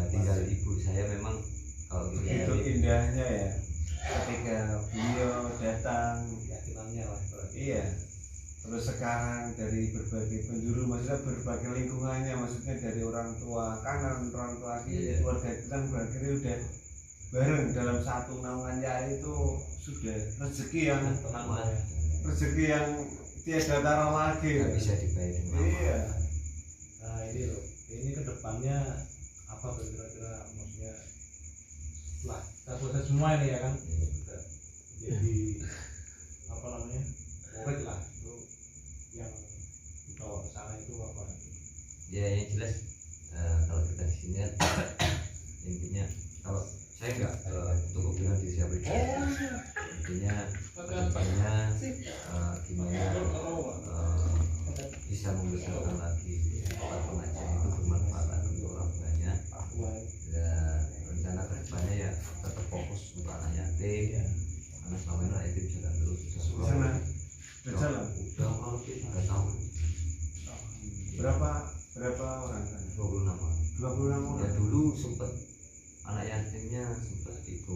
Tinggal ibu saya memang kalau itu indahnya ya ketika beliau datang iya, terus sekarang dari berbagai penjuru, maksudnya berbagai lingkungannya, maksudnya dari orang tua kanan, orang tua kiri, keluarga kita berakhirnya udah bareng dalam satu naungannya, itu sudah rezeki yang tiada tara lagi, nggak bisa dibayar dengan iya. Nah ini kedepannya apa kira-kira, maksudnya setelah kita selesai semua ini ya kan, jadi apa namanya, murid lah itu yang dibawa ke sana itu apa? ya yang jelas kalau kita di sini intinya kalau saya nggak untuk bilang diri saya pribadi, intinya kedepannya gimana bisa membesarkan lagi pengajian itu bermanfaat untuk orang banyak. Ya, rencana kedepannya ya tetap fokus untuk anak yatim, karena selama ini anak yatim jalan terus Udah jalan? udah kurang lebih 3 tahun. Berapa orang kan? 26 orang. 26 Ya orang. dulu sempat anak yatimnya sempat 25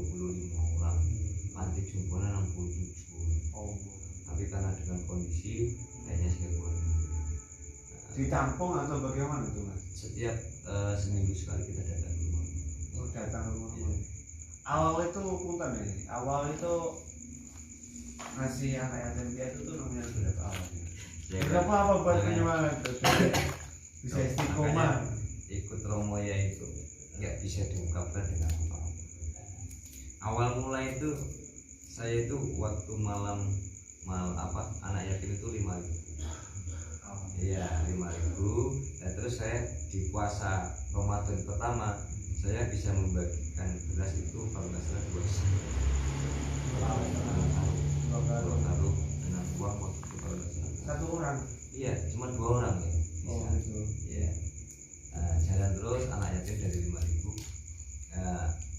orang, panti jomponya 67. Oh, Tapi karena dengan kondisi kayaknya saya kurang. ditampung atau bagaimana tuh mas? Setiap seminggu sekali kita datang ke rumah. Oh, datang ke rumah. Awal itu punten ya. Awal itu ngasih anak yatim piatu tuh nominal berapa awalnya? Ya, Berapa apa buat makanya- penyemangat tuh? Bisa istiqomah. makanya ikut Romo ya itu nggak bisa diungkapkan dengan apa. Awal mulai itu saya itu waktu malam anak yatim itu 5.000. Iya 5.000. Dan terus saya di puasa Ramadan pertama saya bisa membagikan beras itu kalau nggak salah 2 karung dengan uang waktu itu kalau nggak salah. Satu orang. Iya cuma 2 orang ya. Oh Bisa. gitu. Iya. Jalan terus anak yatim dari 5.000.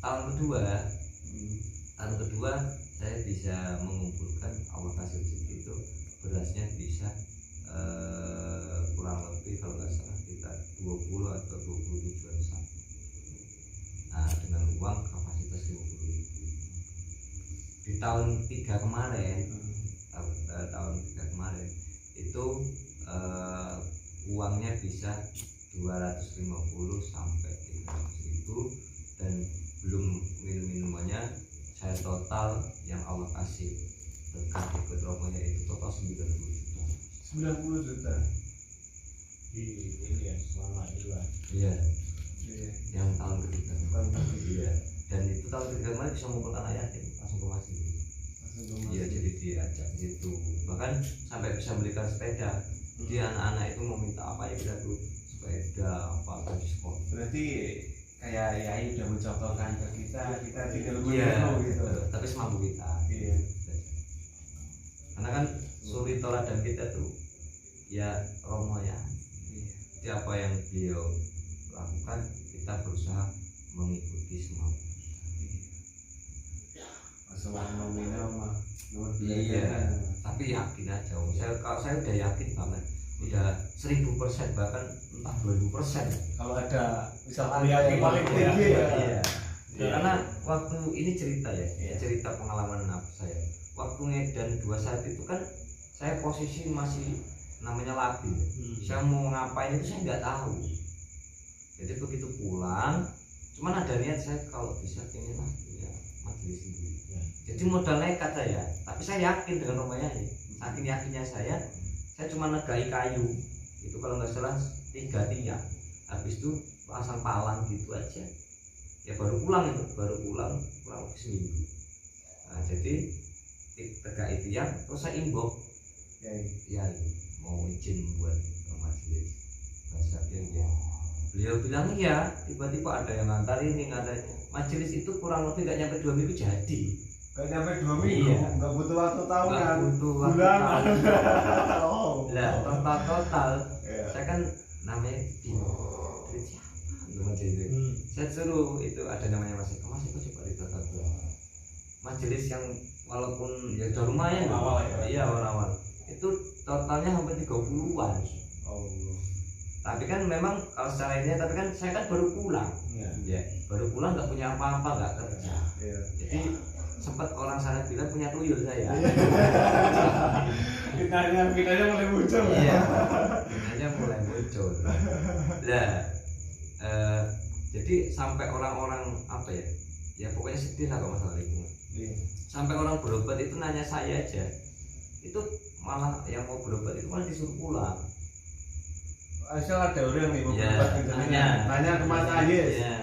Tahun kedua saya bisa mengumpulkan Allah kasih rezeki itu berasnya bisa kurang lebih kalau nggak salah sekitar 20 atau 27-an sapi. Nah dengan uang kapasitas 50.000. Di tahun 3 kemarin itu uangnya bisa 250 sampai 300.000 dan belum minumannya saya total yang Allah kasih berkat ikut romonya itu total 90 juta. 90 juta. Ini ya selama ini lah. Iya, Iya. yang tahun ketiga. Tahun ketiga. Iya. Dan itu tahun ketiga kemarin bisa ngumpul anak yatim langsung ke masjid. Langsung ke Iya, masjid. jadi diajak gitu. Bahkan sampai bisa belikan sepeda. Jadi anak-anak itu mau minta apa ya kita tuh sepeda apa diskon. Berarti kayak Yai udah mencontohkan ke kita tinggal Iya, meniru gitu. tapi semampu kita. Iya. Karena kan suri teladan kita tuh ya Romo ya. Iya. Jadi apa yang beliau lakukan kita berusaha mengikuti semampu. Masalah nominal mah nomor Iya, tapi yakin aja. Kalau saya udah yakin banget, udah 1000% bahkan entah 2000%. Kalau ada misalkan Yakin yang paling tinggi ya. Iya. Iya. Karena waktu ini cerita ya, cerita pengalaman saya. Waktu ngedan 21 itu kan saya posisi masih namanya labil. Saya mau ngapain itu saya nggak tahu. Jadi begitu pulang, cuman ada niat saya kalau bisa pengen lah ya majelis ini. Jadi modal nekat saya, tapi saya yakin dengan rumahnya ini. Saking yakinnya saya cuma negai kayu. Itu kalau nggak salah 3 tiang. Habis itu pasang palang gitu aja. Ya baru pulang kurang lebih seminggu. Nah, jadi tegak itu yang terus saya inbox ya mau izin buat majelis bahasa dia. Beliau bilang iya, tiba-tiba ada yang ngantar majelis itu kurang lebih nggak nyampe 2 minggu jadi. Gak nyampe 2 minggu, Iya. nggak butuh waktu tahunan. Nggak butuh waktu bulanan. tahun. Oh. Lah total Iya. saya kan namanya Drit siapa majelis itu. Saya suruh itu ada namanya Mas Eko coba ditata majelis yang walaupun ya udah lumayan awal ya. Iya awal itu totalnya hampir 30-an. Oh. Tapi kan memang kalau secara ini tapi kan saya kan baru pulang. Ya, baru pulang nggak punya apa-apa, nggak kerja. Iya. Jadi sempat orang sana bilang punya tuyul saya. Fitnahnya mulai muncul. Iya. Fitnahnya mulai muncul. Nah, jadi sampai orang-orang apa ya? Ya pokoknya sedih lah kalau masalah lingkungan. Iya. Sampai orang berobat itu nanya saya aja. Itu malah yang mau berobat itu malah disuruh pulang. Asal ada orang nih mau Ya, berobat nanya ke Mas Ayes. Ya.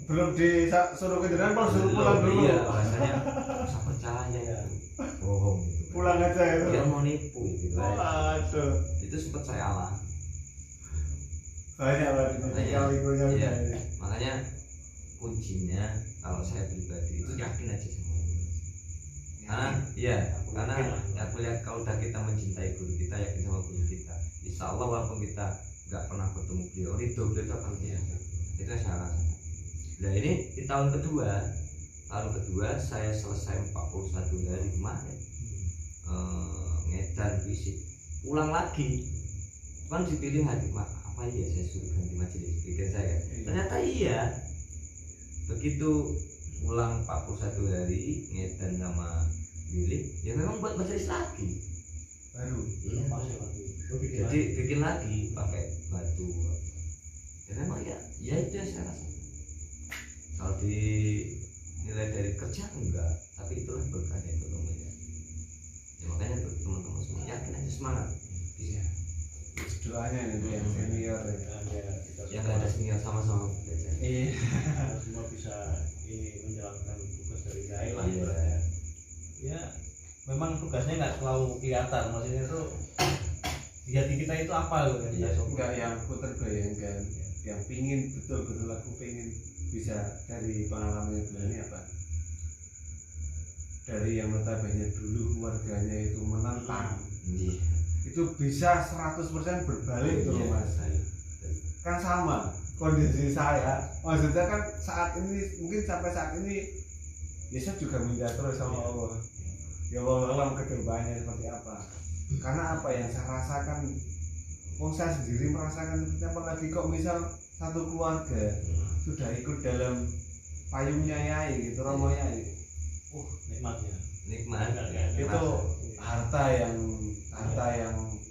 Belum disuruh ke jenengan malah suruh pulang dulu. Iya, rasanya usah percaya ya. Bohong gitu. Pulang aja ya. Dia mau nipu gitu. Waduh. Itu sempat saya alami. Banyak banget ini Iya. Makanya kuncinya kalau saya pribadi itu yakin aja semuanya. Karena aku lihat kalau udah kita mencintai guru kita, yakin sama guru kita, insya Allah walaupun kita nggak pernah ketemu beliau, ridho beliau akan biasa. Itu yang saya rasakan. Nah ini di tahun kedua saya selesai 41 hari kemarin ngedan fisik, pulang lagi kan dipilih hari apa ya saya suruh ganti majelis pikir saya ternyata iya begitu pulang 41 hari ngedan sama bilik ya memang buat majelis lagi baru. Jadi bikin lagi pakai batu ya memang ya itu yang saya rasa kalau dinilai dari kerja enggak tapi itulah berkahnya ekonomi ya makanya teman-teman semua yakin aja semangat Iya. Doanya ini yang senior yang nggak ada senior sama-sama belajar. Iya. Semua bisa ini menjalankan tugas dari Yai lah. Iya. Ya memang tugasnya nggak selalu kelihatan, maksudnya itu di hati kita itu apa loh kan? Iya. Enggak yang aku terbayangkan, yang pingin betul-betul aku pingin bisa dari pengalaman ini apa? Dari yang notabene dulu keluarganya itu menentang. Iya. Itu bisa 100% berbalik tuh Iya, Mas. Kan sama kondisi saya, maksudnya kan saat ini mungkin sampai saat ini ya saya juga minta terus sama Allah ya Allah alam kedepannya seperti apa karena apa yang saya rasakan saya sendiri merasakan seperti apa lagi kok misal satu keluarga sudah ikut dalam payungnya Yai gitu romo Yai Nikmatnya nikmat itu harta yang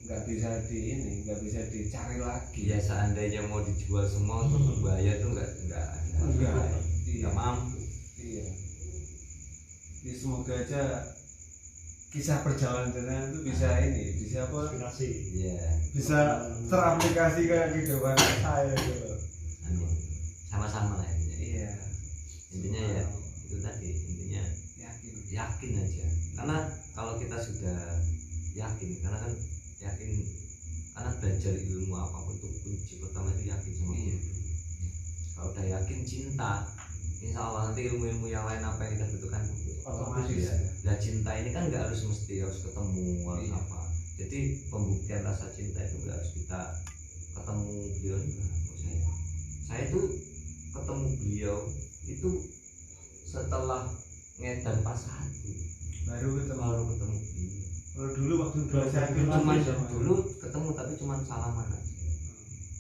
nggak bisa nggak bisa dicari lagi ya seandainya mau dijual semua untuk bayar tuh nggak mampu iya ya, semoga aja kisah perjalanan dengan itu bisa apa iya bisa teraplikasi kayak kehidupan saya gitu amin sama-sama lah iya intinya ya itu tadi intinya yakin aja karena kalau kita sudah yakin karena belajar ilmu apapun itu kunci pertama itu yakin sama guru kalau udah yakin cinta insya Allah nanti ilmu-ilmu yang lain apa yang kita butuhkan otomatis ya. Nah cinta ini kan nggak harus harus ketemu harus apa jadi pembuktian rasa cinta itu nggak harus kita ketemu beliau saya itu ketemu beliau itu setelah ngedan pas 1 baru ketemu beliau kalau dulu waktu saya dulu ketemu tapi cuma salaman aja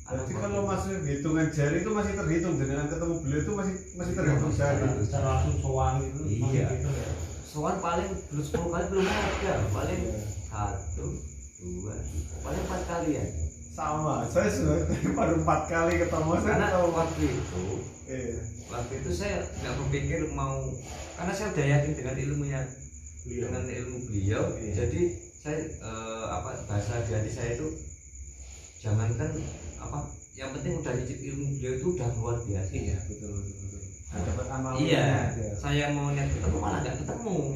berarti kalau masih hitungan jari itu masih terhitung dengan ketemu beliau itu masih terhitung jari secara langsung sowan itu iya gitu ya sowan paling 10 kali belum ada paling 1, 2, paling 4 kali ya sama saya sudah baru 4 kali ketemu karena saya waktu itu saya nggak berpikir mau karena saya udah yakin dengan ilmunya dengan ilmu beliau jadi saya bahasa di hati saya itu jangankan yang penting udah nyicip ilmu beliau itu udah luar biasa iya betul dapat amalnya iya saya mau niat ketemu malah nggak ketemu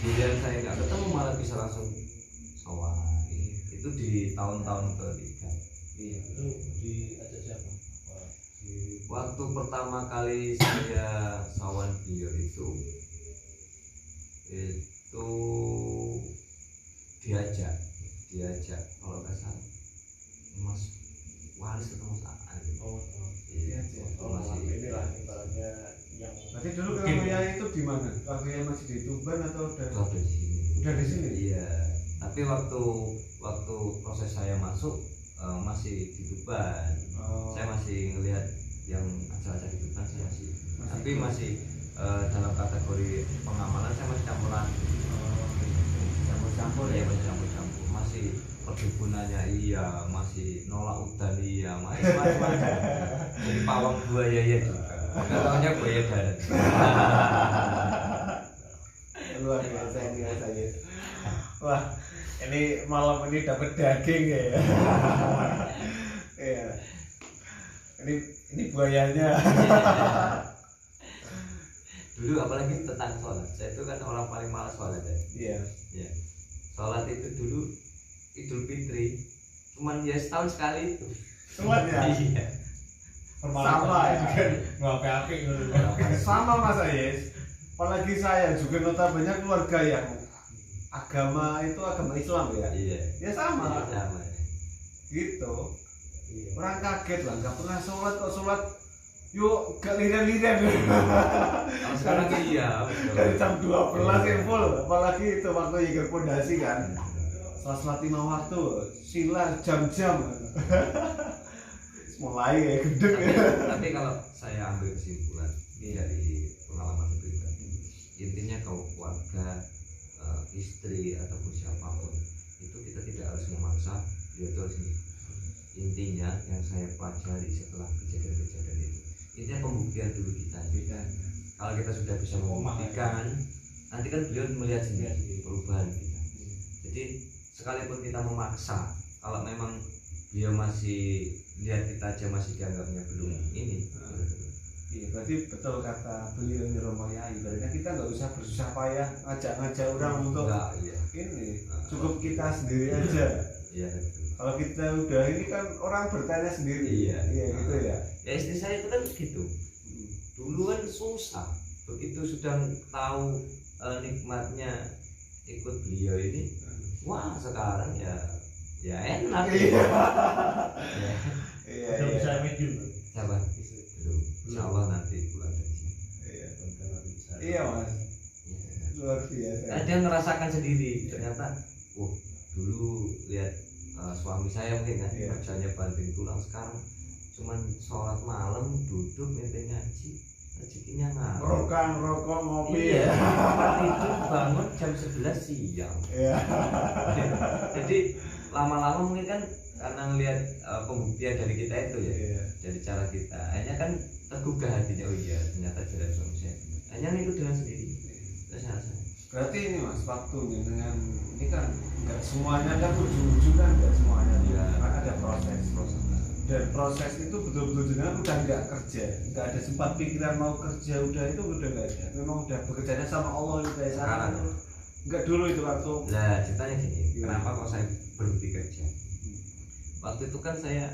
iya saya nggak ketemu malah bisa langsung sowan itu di tahun-tahun ketiga iya itu diajak siapa waktu pertama kali saya sowan beliau itu diajak kalau nggak salah Mas waris ketemu saat gitu. Iya, Masih inilah ibaratnya yang berarti dulu ketemu Yai itu di mana? Waktu yang masih di Tuban atau udah di sini. Udah di sini? Iya, tapi waktu proses saya masuk masih di Tuban. Saya masih ngelihat yang acara-acara di Tuban saya tapi masih dalam kategori pengamanan saya masih campuran. Campur-campur Ya ya. masih campur-campur, masih perkebunannya iya, masih nolak udan iya, masih macam-macam. Jadi pawang buaya ya juga. Nggak taunya buaya darat. Luar biasa ini rasanya. Wah, ini malam ini dapat daging ya. Iya. Ini buayanya. Dulu apalagi tentang sholat, saya itu kan orang paling malas sholat ya. Iya. Ya. Sholat itu dulu Idul Fitri cuman ya setahun sekali itu. Semuanya. Iya. Sama ya. nggak api gitu. Sama Mas Ayes. Apalagi saya juga notabene keluarga yang agama itu agama Islam ya. Iya. Ya sama. Iya, sama. Gitu. Iya. Orang kaget lah, nggak pernah sholat kok sholat. Yuk, gak liren-liren. Kalau sekarang iya. Dari jam 12 ya full. Apalagi itu waktu Yeager Pondasi kan. Sholat 5 waktu, sila jam-jam. Mulai ya gedeg. Tapi kalau saya ambil kesimpulan dari pengalaman pribadi, intinya kalau keluarga, istri ataupun siapapun itu kita tidak harus memaksa dia itu harus ngikut. Intinya yang saya pelajari setelah kejadian-kejadian itu, intinya pembuktian dulu kita. Kalau kita sudah bisa membuktikan, nanti kan beliau melihat sendiri perubahan kita. Jadi sekalipun kita memaksa, kalau memang dia masih lihat kita aja masih dianggapnya belum ini. Iya, berarti betul kata beliau di Romo Yai. Berarti kita nggak usah bersusah payah ngajak-ngajak orang untuk Iya. ini. Cukup kita sendiri aja. Iya. Kalau kita udah ini kan orang bertanya sendiri. Iya. Iya gitu ya. Ya istri saya itu kan gitu. Dulu kan susah. Begitu sudah tahu nikmatnya ikut beliau ini, wah sekarang ya enak. Iya. Ya. Iya. Udah bisa medium. Siapa? Belum. Insya Allah nanti bulan gaji. Iya. Iya Mas. Luar biasa. Dia ngerasakan sendiri ternyata. Dulu lihat suami saya mungkin kan kerjanya banting tulang, sekarang cuman sholat malam duduk mimpi ngaji, rezekinya ngaruh. Rokok, ngopi. Iya. Tidur bangun jam 11 siang. Iya. Jadi lama-lama mungkin kan karena ngelihat pembuktian dari kita itu ya, Iya. dari cara kita, akhirnya kan tergugah hatinya. Oh iya, ternyata jalan suami saya. Hanya ngikut dengan sendiri. Terus saya. Berarti ini Mas waktunya dengan ini kan nggak semuanya kan ujung-ujung kan nggak semuanya Iya. kan ada proses. Dan proses itu betul-betul dengan udah nggak kerja, nggak ada sempat pikiran mau kerja, udah itu udah nggak ada. Memang udah bekerjanya sama Allah itu kayak sekarang. Nggak dulu itu waktu. Nah ceritanya gini, kenapa kok saya berhenti kerja? Waktu itu kan saya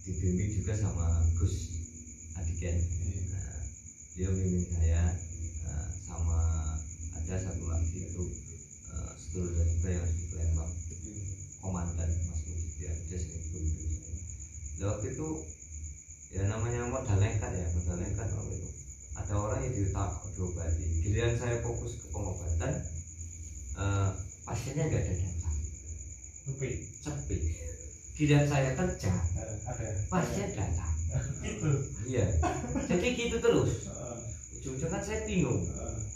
dibimbing juga sama Gus Adiken. Nah, dia bimbing saya sama ada satu lagi itu sedulur dari juga yang di Palembang, komandan Mas Budi dia sering bimbing. Waktu itu ya namanya modal nekat waktu itu. Ada orang yang diobati. Giliran saya fokus ke pengobatan, pasiennya nggak ada datang. Sepi. Giliran saya kerja, pasien datang. Gitu. Iya. Jadi gitu terus. Ujung-ujungnya kan saya bingung.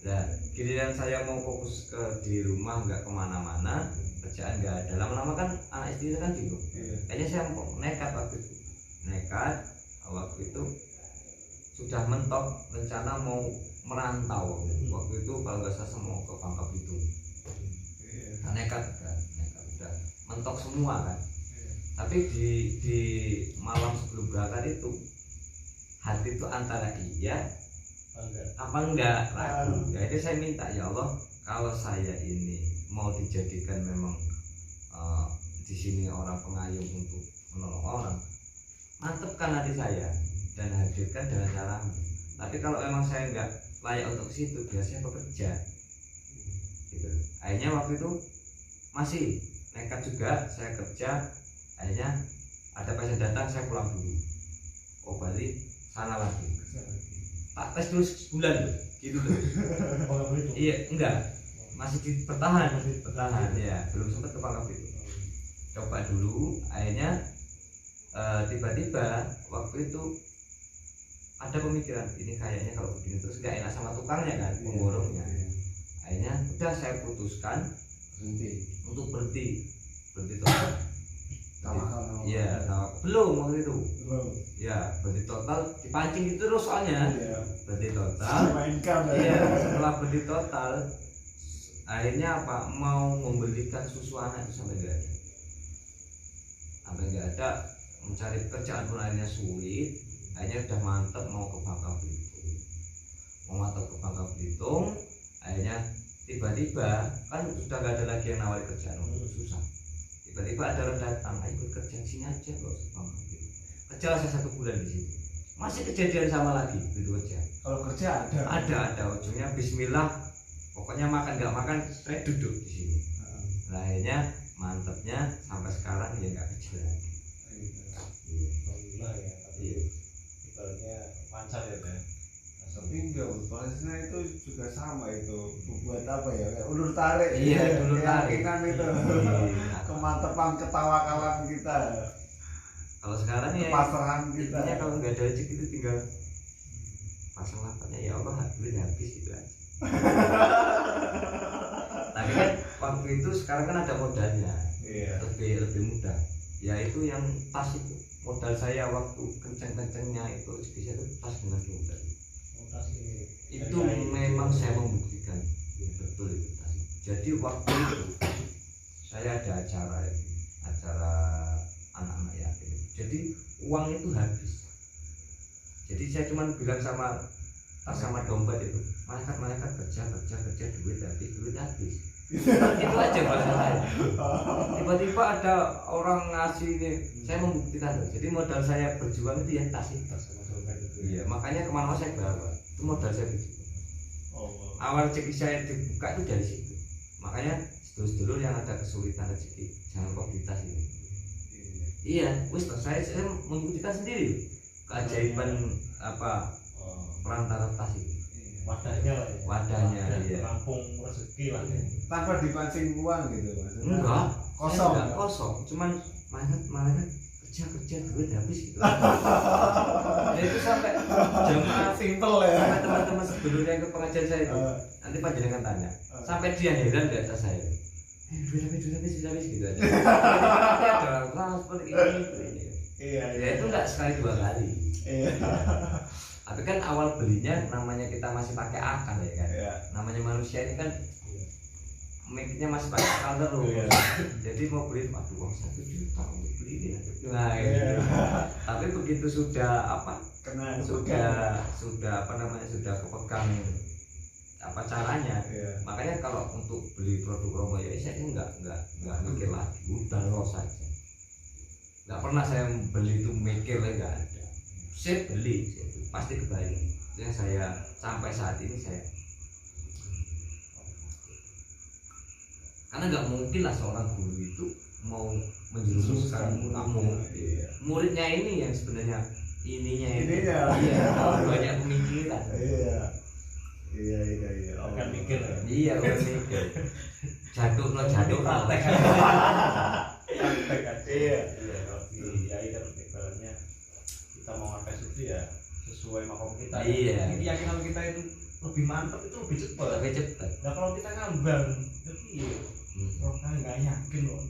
Nah, giliran saya mau fokus ke di rumah nggak kemana-mana, kerjaan nggak ada. Lama-lama kan anak istri kan bingung. Kayaknya saya nekat waktu itu. Waktu itu sudah mentok rencana mau merantau. Waktu itu kalau nggak salah mau ke Bangka Belitung. Nah, nekat udah mentok semua kan. Tapi di malam sebelum berangkat itu hati itu antara iya apa enggak ragu. Jadi saya minta ya Allah, kalau saya ini mau dijadikan memang di sini orang pengayom untuk menolong orang, mantepkan hati saya dan hadirkan dengan caramu. Tapi kalau memang saya enggak layak untuk situ, biasanya bekerja gitu. Akhirnya waktu itu masih nekat juga saya kerja. Akhirnya ada pasien datang saya pulang dulu, oh berarti sana lagi, tak tes dulu sebulan loh, gitu loh. Iya enggak, masih bertahan ya, belum sempat ke Pangkep itu, coba dulu, akhirnya tiba-tiba waktu itu ada pemikiran ini kayaknya kalau begini terus nggak enak sama tukangnya kan, pemborongnya. Akhirnya udah saya putuskan untuk berhenti total. Iya, belum waktu itu. Ya berhenti total, dipancing itu terus soalnya. Berhenti total. Iya, setelah berhenti total, akhirnya apa? Mau membelikan susu anak itu sampai nggak ada, mencari pekerjaan pun akhirnya sulit. Akhirnya udah mantep mau ke Bangka Belitung, akhirnya tiba-tiba kan sudah gak ada lagi yang nawari kerjaan, susah. Tiba-tiba ada orang datang, ayo ikut kerja di sini aja loh, Bangka Belitung. Kerja saya 1 bulan di sini, masih kejadian sama lagi gitu aja. Kalau kerja ada ujungnya Bismillah, pokoknya makan nggak makan saya duduk di sini. Nah, akhirnya mantepnya sampai sekarang ya nggak kerja lagi. Alhamdulillah ya, tapi ibaratnya lancar ya Teh. Tapi enggak, prosesnya itu juga sama itu, buat apa ya, kayak ulur tarik. Iya, ulur tarik kan itu. Kemantepan, ketawakalan kita. Kalau sekarang ya kepasrahan kita. Intinya kalau nggak ada rezeki itu tinggal pasang lapatnya, ya Allah duit habis gitu aja. Tapi kan waktu itu sekarang kan ada modalnya, lebih mudah. Ya itu yang pas itu modal saya waktu kenceng-kencengnya itu bisa itu pas dengan modal. Itu memang saya membuktikan betul itu tadi. Jadi waktu itu saya ada acara anak-anak yatim. Jadi uang itu habis. Jadi saya cuma bilang sama dompet itu, malaikat kerja duit habis. Itu aja bahasa saya. Tiba-tiba ada orang ngasih ini, saya membuktikan. Jadi modal saya berjuang itu ya tas itu. Iya, makanya kemana saya bawa itu modal saya berjuang. Awal rezeki saya dibuka itu dari situ. Makanya sedulur-sedulur yang ada kesulitan rezeki jangan kok ditas ini. Iya, wis saya membuktikan sendiri keajaiban apa perantara tas itu. Wadahnya iya. Rampung rezeki lah. Tanpa dipancing uang gitu maksudnya. Enggak, kosong. Cuman malaikat kerja duit habis gitu. Ya itu sampai jamaah Simple ya. sampai teman-teman sebelumnya yang ke pengajian saya itu nanti panjenengan tanya sampai dia heran di atas saya. Duit habis gitu aja. Ada orang seperti ini. Iya. Ya itu enggak sekali 2 kali. Iya. Tapi kan awal belinya namanya kita masih pakai akal ya kan. Iya. Namanya manusia ini kan mikirnya masih pakai akal terus. Iya. Jadi mau beli waduh uang 1 juta untuk beli ini. Nah, gitu. Tapi begitu sudah apa? Sudah apa namanya? Sudah kepegang apa caranya. Iya. Makanya kalau untuk beli produk Romo ya saya enggak mikir lagi, udah los saja. Enggak pernah saya beli itu mikir enggak ada. Saya beli pasti kembali. Yang saya sampai saat ini saya karena nggak mungkin lah seorang guru itu mau menjerumuskan muridnya ini yang sebenarnya ininya banyak pemikiran. Iya. Kan mikir. Iya, kan mikir. Jatuh praktek. Iya. Ya kan ibaratnya kita mau ngapain itu ya sesuai makom kita. Iya. Keyakinan kita itu lebih mantap, itu lebih cepat. Nah kalau kita ngambang itu orang nggak yakin loh.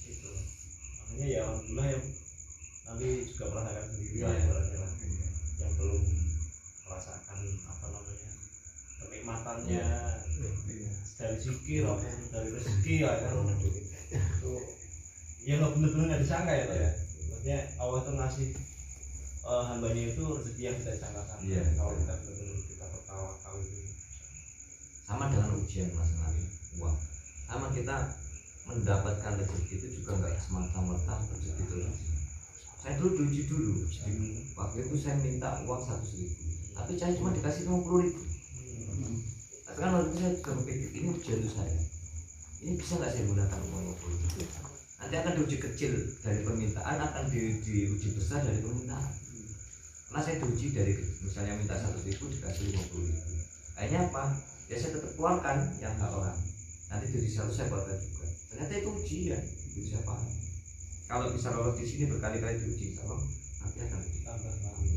Gitu. Makanya ya alhamdulillah ya nanti juga merasakan sendiri lah ibaratnya lah yang belum merasakan apa namanya kenikmatannya dari zikir maupun dari rezeki lah kan. Itu ya nggak benar-benar nggak disangka ya Pak ya. Maksudnya Allah itu ngasih hambanya itu rezeki yang tidak disangka-sangka. Iya. Kalau kita benar-benar kita bertawakal itu Sama dengan ujian masalah uang. Sama kita mendapatkan rezeki itu juga nggak semata-mata rezeki terus. Saya dulu diuji dulu. Waktu itu saya minta uang 100.000, tapi saya cuma dikasih 50.000. Tapi kan waktu itu saya juga berpikir ini ujian untuk saya. Ini bisa nggak saya gunakan uang 50.000? nanti akan diuji kecil dari permintaan, akan diuji besar dari permintaan. Karena saya diuji dari misalnya minta 100.000 dikasih 50.000, akhirnya apa ya, saya tetap keluarkan yang hak orang, nanti jadi selalu saya keluarkan juga. Ternyata itu ujian, itu saya paham. Kalau bisa lolos di sini berkali-kali diuji, kalau nanti akan ditambah lagi.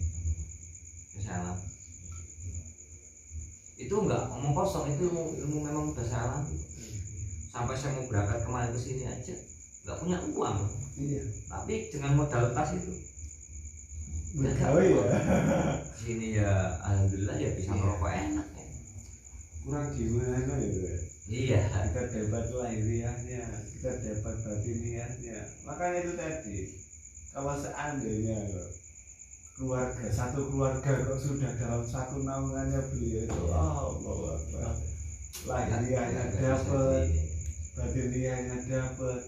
Ya saya alami. Itu enggak omong kosong, itu ilmu memang udah saya alami. Sampai saya mau berangkat kemarin ke sini aja nggak punya uang, Iya. tapi dengan modal tas itu Begawe ya. sini ya alhamdulillah ya bisa merokok enak ya. Kurang gimana ya? Iya. Kita dapat lahiriahnya, kita dapat batiniahnya. Makanya itu tadi, kalau seandainya keluarga, satu keluarga kok sudah dalam satu naungannya beliau itu, Allah Akbar. Lahiriahnya dapat, batiniahnya dapat.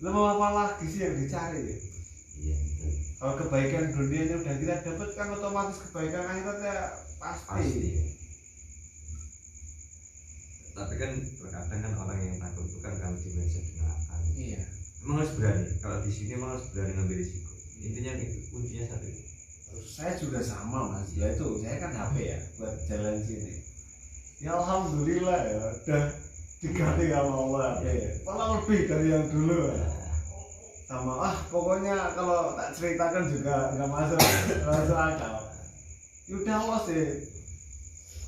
Lo mau apa lagi sih yang dicari? Iya. Kalau kebaikan dunianya udah kita dapat, kan otomatis kebaikan akhiratnya pasti. Tapi kan terkadang kan orang yang takut itu kan kalau dimensi dengan akal. Iya. Emang harus berani. Kalau di sini emang harus berani ngambil risiko. Intinya itu kuncinya satu. Saya juga sama mas. Ya itu saya kan HP ya buat jalan sini. Ya alhamdulillah ya udah diganti sama Allah HP. Malah lebih dari yang dulu. Sama pokoknya kalau tak ceritakan juga nggak masuk akal. Ya udah Allah sih.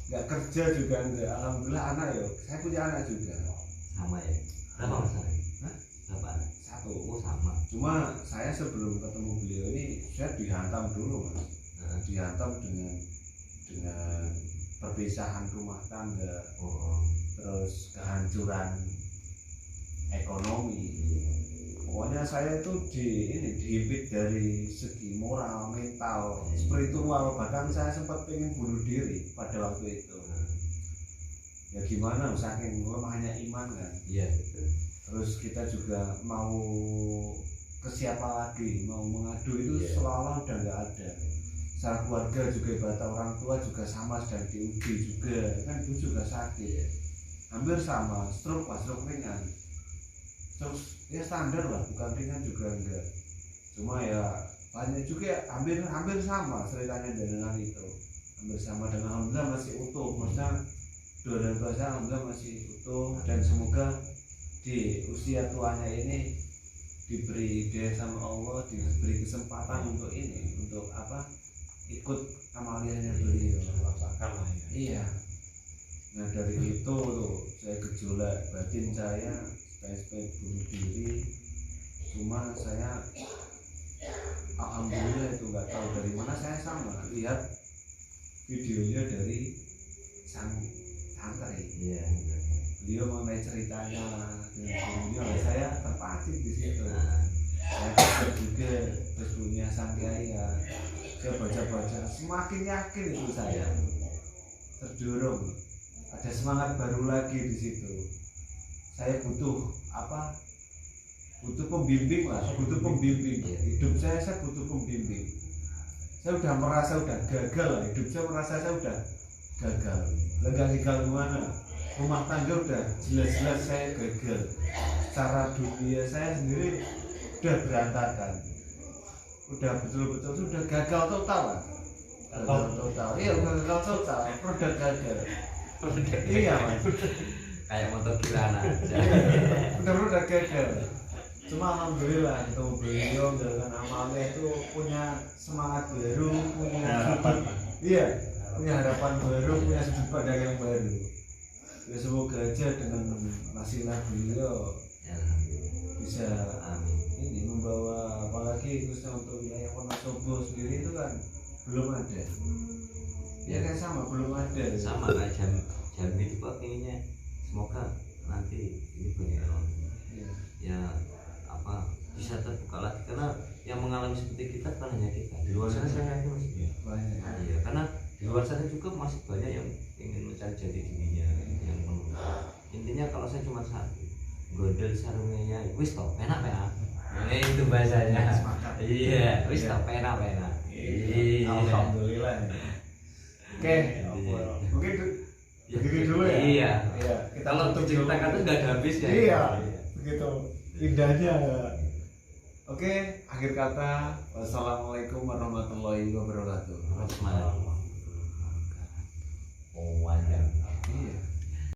Nggak kerja juga enggak. Alhamdulillah anak ya. Saya punya anak juga. Sama ya. Berapa masalahnya? Hah? Berapa anak? 1. Oh sama. Cuma saya sebelum ketemu beliau ini saya dihantam dulu mas. Dihantam dengan perpisahan rumah tangga, terus kehancuran ekonomi. Pokoknya saya itu dihimpit dari segi moral, mental, spiritual, bahkan saya sempat pengen bunuh diri pada waktu itu. Ya gimana, saking lemahnya iman kan. Iya betul. Terus kita juga mau ke siapa lagi, mau mengadu itu seolah-olah udah nggak ada. Secara keluarga juga ibarat orang tua juga sama, sedang diuji juga, kan itu juga sakit. Hampir sama, stroke ringan. Terus ya standar lah, bukan ringan juga enggak. Cuma ya banyak juga hampir sama ceritanya dengan itu. Hampir sama, dan alhamdulillah masih utuh. Maksudnya doa dan puasa alhamdulillah masih utuh, dan semoga di usia tuanya ini diberi hidayah sama Allah, diberi kesempatan untuk ini, untuk ikut amaliyahnya beliau. Rasakan lah ya. Iya. Nah dari itu tuh saya gejolak batin saya, supaya bunuh diri. Cuma saya alhamdulillah itu nggak tahu dari mana, saya sama lihat videonya dari sang santri. Iya. Beliau mengenai ceritanya dengan gurunya, saya terpancing di situ. Saya baca juga Facebooknya sang kiai ya. Saya baca, semakin yakin itu saya terdorong. Ada semangat baru lagi di situ. Saya butuh butuh pembimbing lah, butuh pembimbing. Hidup saya butuh pembimbing. Saya udah merasa udah gagal lah, hidup saya merasa saya udah gagal. Gagal gimana? Rumah tangga udah jelas-jelas saya gagal. Secara dunia saya sendiri udah berantakan. Udah betul-betul sudah gagal total lah. Gagal total. Iya, gagal total. Produk gagal. Iya mas. Kayak motor kirana. Udah gagal. Cuma alhamdulillah itu beliau dengan amalnya itu punya semangat baru, punya harapan. Iya, punya harapan baru, punya sudut pandang yang baru. Ya semoga aja dengan nasihat beliau bisa ini membawa, apalagi khususnya untuk wilayah Wonosobo sendiri itu kan belum ada. Ya kan sama, belum ada. Sama kayak jam itu kok inginnya semoga nanti ini banyak orang ya bisa terbuka lagi, karena yang mengalami seperti kita kan hanya kita. Di luar sana saya yakin masih banyak. Iya, karena di luar sana juga masih banyak yang ingin mencari jati dirinya, yang intinya kalau saya cuma satu, gondel sarungnya wis toh enak. Itu bahasanya. Iya, wis toh enak. Iya. Alhamdulillah. Oke, mungkin begini dulu ya. Iya. Kalau untuk ceritakan itu nggak ada habisnya. Iya, begitu indahnya. Oke, akhir kata, wassalamualaikum warahmatullahi wabarakatuh. Semangat.